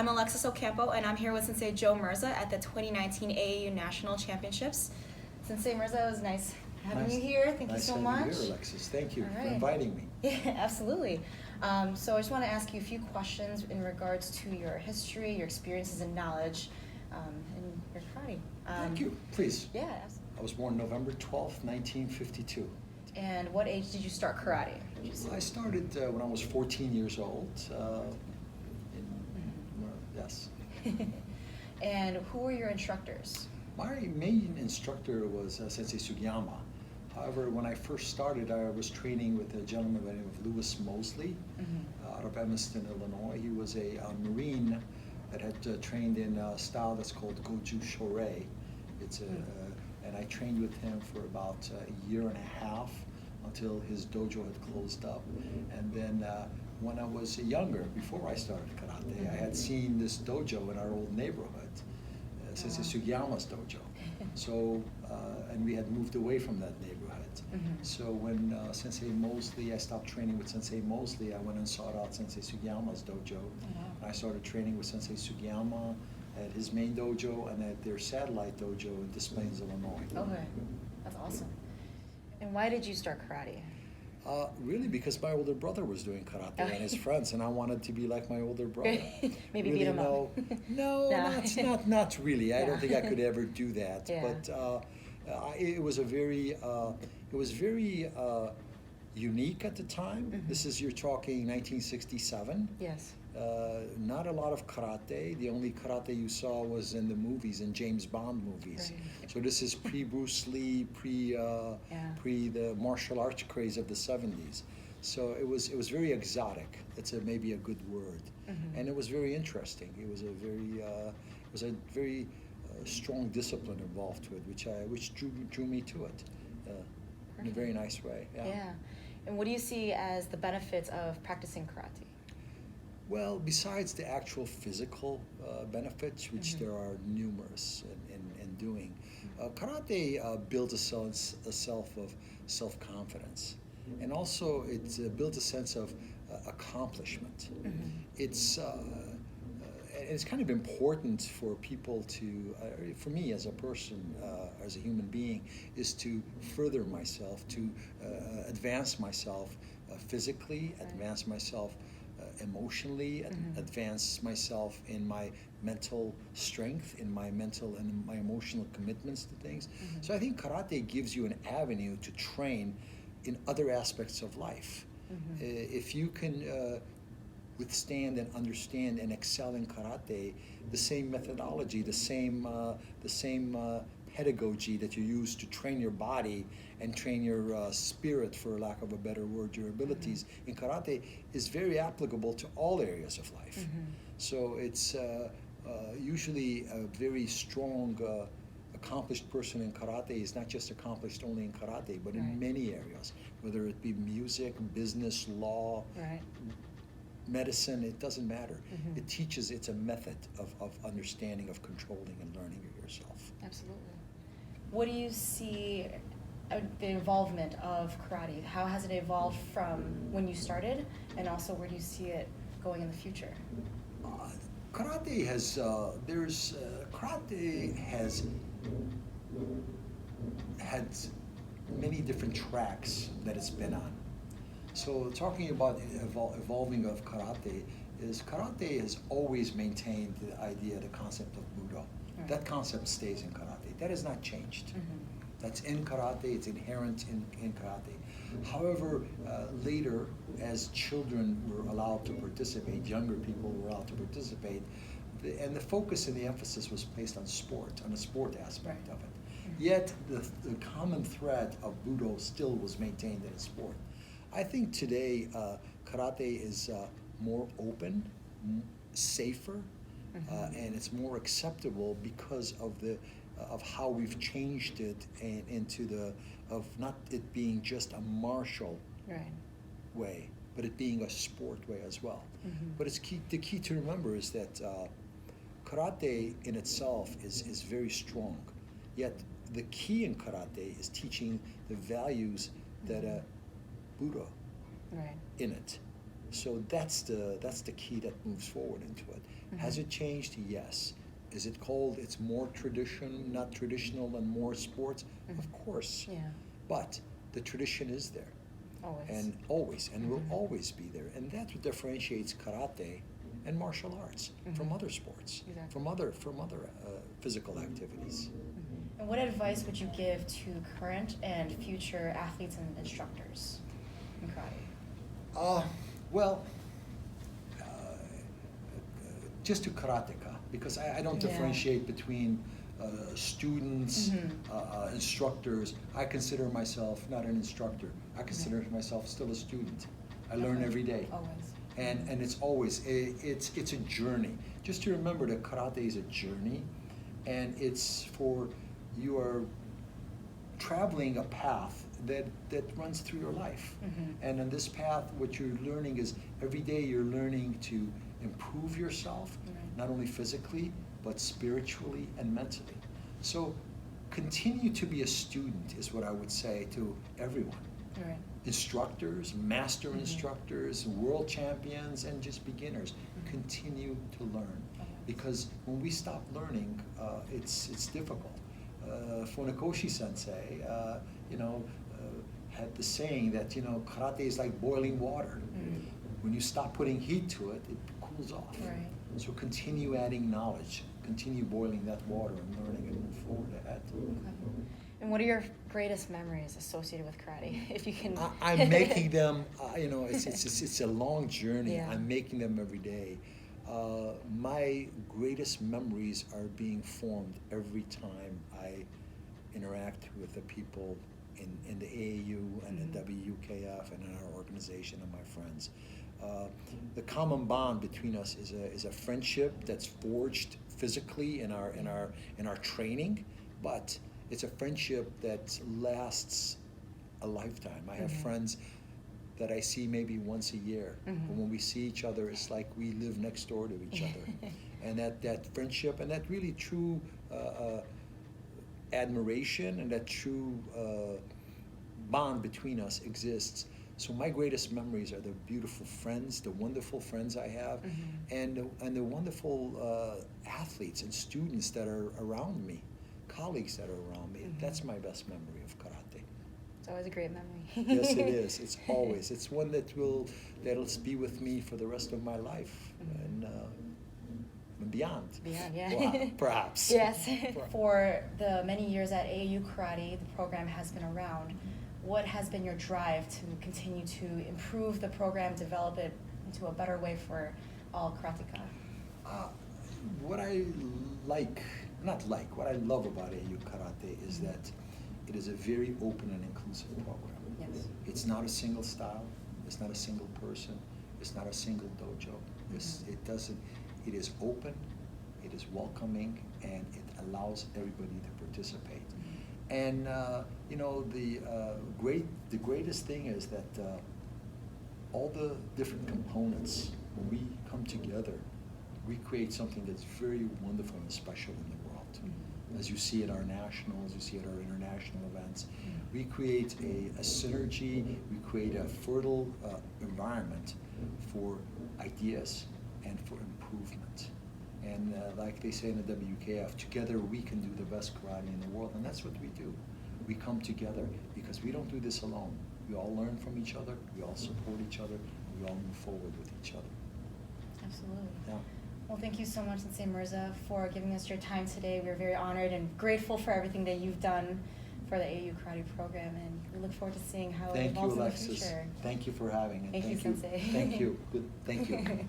I'm Alexis Ocampo, and I'm here with Sensei Jo Mirza at the 2019 AAU National Championships. Sensei Mirza, it was nice having you here. Thank you so much. Nice having you here, Alexis. Thank you for inviting me. Yeah, absolutely. So I just want to ask you a few questions in regards to your history, your experiences and knowledge, and your karate. Thank you. Please. Yeah, absolutely. I was born November 12th, 1952. And what age did you start karate? I started when I was 14 years old. Yes. And who were your instructors? My main instructor was Sensei Sugiyama. However, when I first started, I was training with a gentleman by the name of Lewis Mosley out of Evanston, Illinois. He was a Marine that had trained in a style that's called Goju Shorei. It's and I trained with him for about a year and a half until his dojo had closed up. And then when I was younger, before I started karate, I had seen this dojo in our old neighborhood, Sensei Sugiyama's dojo. So, and we had moved away from that neighborhood. So when Sensei Mosley, I stopped training with Sensei Mosley, I went and sought out Sensei Sugiyama's dojo. I started training with Sensei Sugiyama at his main dojo and at their satellite dojo in Des Plaines, Illinois. Okay, that's awesome. And why did you start karate? Really, because my older brother was doing karate and his friends, and I wanted to be like my older brother. Maybe really, beat him up. No, not really. I don't think I could ever do that. Yeah. But it was very unique at the time. This is, you're talking 1967. Yes. Not a lot of karate. The only karate you saw was in the movies, in James Bond movies. Right. So this is pre-Bruce Lee, pre the martial arts craze of the 70s. So it was very exotic. It's maybe a good word, and it was very interesting. It was a very strong discipline involved to it, which drew me to it in a very nice way. Yeah. And what do you see as the benefits of practicing karate? Well, besides the actual physical benefits, which there are numerous in doing, karate builds a self of self-confidence, and also it builds a sense of accomplishment. It's kind of important for people to, for me as a person, as a human being, is to further myself, to advance myself physically, advance myself emotionally, advance myself in my mental strength, in my mental and my emotional commitments to things. So I think karate gives you an avenue to train in other aspects of life. If you can withstand and understand and excel in karate, the same methodology, the same pedagogy that you use to train your body and train your spirit, for lack of a better word, your abilities in karate, is very applicable to all areas of life. So it's usually a very strong, accomplished person in karate is not just accomplished only in karate, but in many areas, whether it be music, business, law, medicine, it doesn't matter. It teaches, it's a method of understanding, of controlling and learning yourself. Absolutely. What do you see the involvement of karate? How has it evolved from when you started, and also where do you see it going in the future? Karate has, karate has had many different tracks that it's been on. So talking about evolving of karate, karate has always maintained the idea, the concept of Budo. That concept stays in karate. That has not changed. That's in karate, it's inherent in karate. However, later, as children were allowed to participate, younger people were allowed to participate, and the focus and the emphasis was placed on sport, on the sport aspect of it. Yet the common thread of Budo still was maintained in sport. I think today karate is more open, safer, and it's more acceptable because of how we've changed it of not it being just a martial way, but it being a sport way as well. But the key to remember is that karate in itself is very strong. Yet the key in karate is teaching the values that Budo in it. So that's the key that moves forward into it. Has it changed? Yes. Is it called, it's more not traditional and more sports? Of course. Yeah. But the tradition is there. Always. And will always be there. And that's what differentiates karate and martial arts from other sports, from other physical activities. And what advice would you give to current and future athletes and instructors in karate? Well, just to karateka, because I don't differentiate between students, instructors. I consider myself not an instructor. I consider myself still a student. I learn every day. Always. And it's always, it's a journey. Just to remember that karate is a journey, and it's for, you are traveling a path that runs through your life. And on this path, what you're learning is every day you're learning to improve yourself, not only physically, but spiritually and mentally. So continue to be a student is what I would say to everyone. Right. Instructors, master instructors, world champions, and just beginners. Continue to learn. Because when we stop learning, it's difficult. Funakoshi Sensei, had the saying that, karate is like boiling water. When you stop putting heat to it, it cools off. Right. So continue adding knowledge, continue boiling that water and learning and move forward ahead. Okay. And what are your greatest memories associated with karate, if you can? I'm making them, it's a long journey. Yeah. I'm making them every day. My greatest memories are being formed every time I interact with the people in the AAU and the WUKF and in our organization and my friends. The common bond between us is a friendship that's forged physically in our training, but it's a friendship that lasts a lifetime. I have friends that I see maybe once a year, but when we see each other, it's like we live next door to each other. And that friendship and that really true admiration and that true bond between us exists. So my greatest memories are the beautiful friends, the wonderful friends I have, and the wonderful athletes and students that are around me, colleagues that are around me. That's my best memory of karate. It's always a great memory. Yes, it is. It's always. It's one that'll be with me for the rest of my life and beyond. Beyond, yeah. Wow, perhaps. Yes. For the many years at AAU Karate, the program has been around. What has been your drive to continue to improve the program, develop it into a better way for all karateka? What I what I love about AAU Karate is that it is a very open and inclusive program. Yes. It's not a single style. It's not a single person. It's not a single dojo. It is open. It is welcoming, and it allows everybody to participate. And the greatest thing is that all the different components, when we come together, we create something that's very wonderful and special in the world. As you see at our nationals, you see at our international events, we create a synergy, we create a fertile environment for ideas and for improvement. And like they say in the WKF, together we can do the best karate in the world, and that's what we do. We come together because we don't do this alone. We all learn from each other, we all support each other, and we all move forward with each other. Absolutely. Yeah. Well, thank you so much, Sensei Mirza, for giving us your time today. We're very honored and grateful for everything that you've done for the AAU Karate program, and we look forward to seeing how it evolves in the future. Thank you, Alexis. Thank you for having it. Thank you, Sensei. Thank you. Good. Thank you.